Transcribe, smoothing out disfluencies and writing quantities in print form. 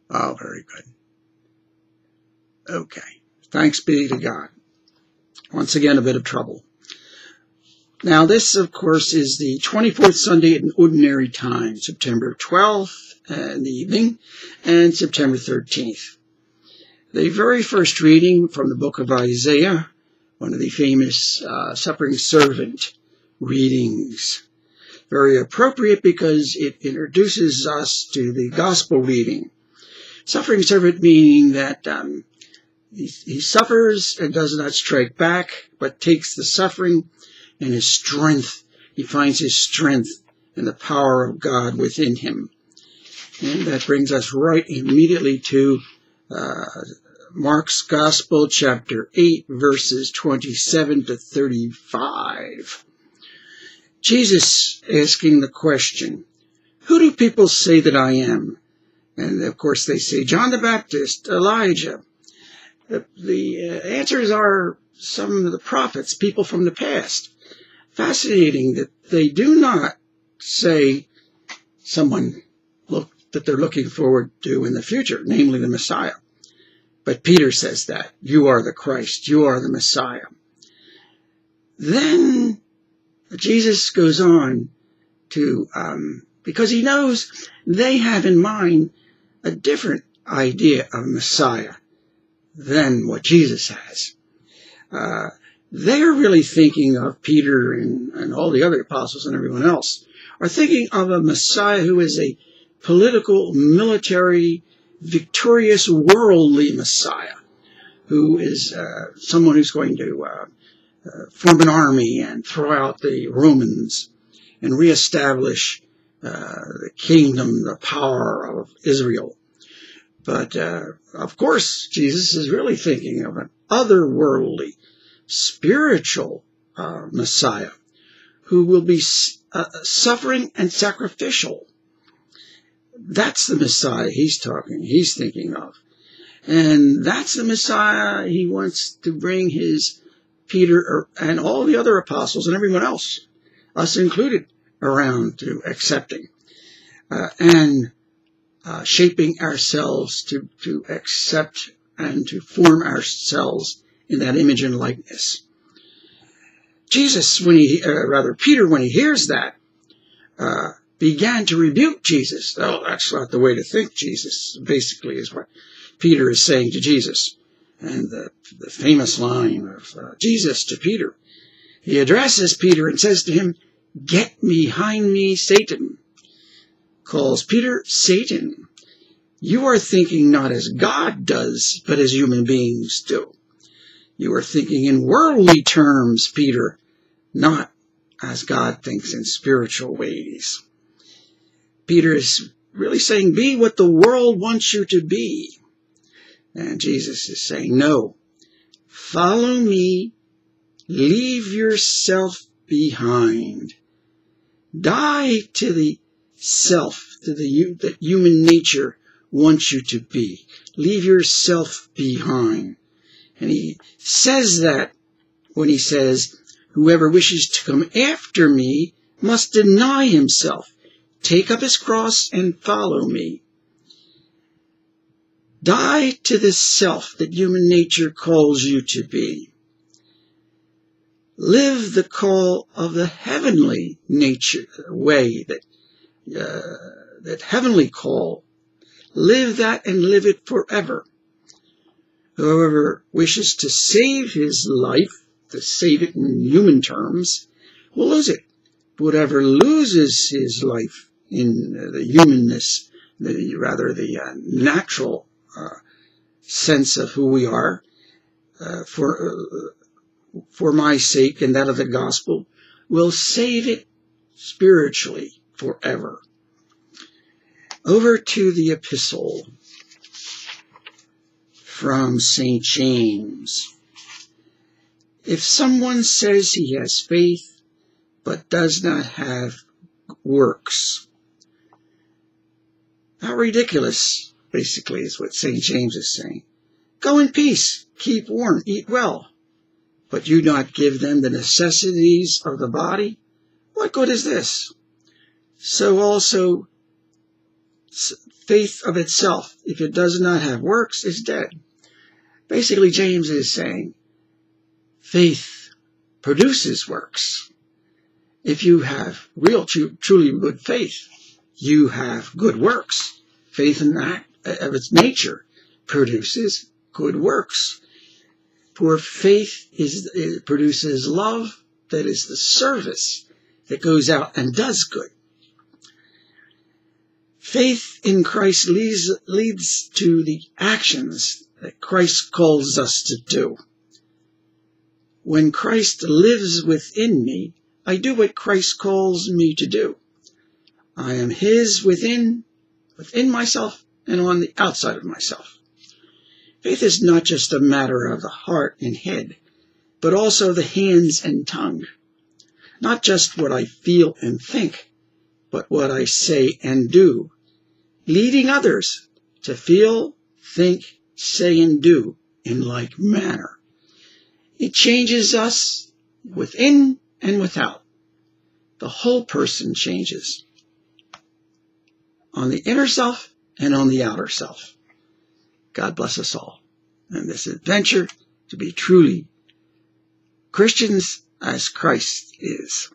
Oh, very good. Okay. Thanks be to God. Once again, a bit of trouble. Now, this, of course, is the 24th Sunday in Ordinary Time, September 12th in the evening, and September 13th. The very first reading from the book of Isaiah, one of the famous suffering servant readings. Very appropriate because it introduces us to the gospel reading. Suffering servant meaning that he suffers and does not strike back, but takes the suffering and his strength. He finds his strength in the power of God within him. And that brings us right immediately to Mark's Gospel, chapter 8, verses 27 to 35. Jesus asking the question, who do people say that I am? And of course they say John the Baptist, Elijah. The answers are some of the prophets, people from the past. Fascinating that they do not say someone that they're looking forward to in the future, namely the Messiah. But Peter says that, you are the Christ, you are the Messiah. Then Jesus goes on to, because he knows they have in mind a different idea of Messiah than what Jesus has. They're really thinking of Peter and all the other apostles and everyone else are thinking of a Messiah who is a political, military, victorious, worldly Messiah, who is someone who's going to form an army and throw out the Romans and reestablish the kingdom, the power of Israel. But, of course, Jesus is really thinking of an otherworldly, spiritual Messiah who will be suffering and sacrificial. That's the Messiah he's thinking of. And that's the Messiah he wants to bring his Peter and all the other apostles and everyone else, us included, around to accepting. And shaping ourselves to accept and to form ourselves in that image and likeness. Jesus, Peter, when he hears that, began to rebuke Jesus. Oh, that's not the way to think, Jesus, basically is what Peter is saying to Jesus. And the famous line of Jesus to Peter. He addresses Peter and says to him, "Get behind me, Satan." Calls Peter Satan. You are thinking not as God does, but as human beings do. You are thinking in worldly terms, Peter, not as God thinks in spiritual ways. Peter is really saying, be what the world wants you to be. And Jesus is saying, no, follow me, leave yourself behind. Die to the self, to the human nature wants you to be. Leave yourself behind. And he says that when he says, whoever wishes to come after me must deny himself, take up his cross and follow me. Die to the self that human nature calls you to be. Live the call of the heavenly nature way, that heavenly call. Live that and live it forever. Whoever wishes to save his life, to save it in human terms, will lose it. Whatever loses his life in the humanness, the natural sense of who we are, for my sake and that of the gospel, will save it spiritually forever. Over to the epistle from St. James. If someone says he has faith but does not have works, how ridiculous, basically, is what St. James is saying. Go in peace, keep warm, eat well, but you not give them the necessities of the body? What good is this? So also faith of itself, if it does not have works, is dead. Basically, James is saying faith produces works. If you have real, truly good faith, you have good works. Faith in that of its nature produces good works. For faith produces love, that is the service that goes out and does good. Faith in Christ leads to the actions that Christ calls us to do. When Christ lives within me, I do what Christ calls me to do. I am His within myself and on the outside of myself. Faith is not just a matter of the heart and head, but also the hands and tongue. Not just what I feel and think, but what I say and do, leading others to feel, think, say, and do in like manner. It changes us within and without. The whole person changes on the inner self and on the outer self. God bless us all in this adventure to be truly Christians as Christ is.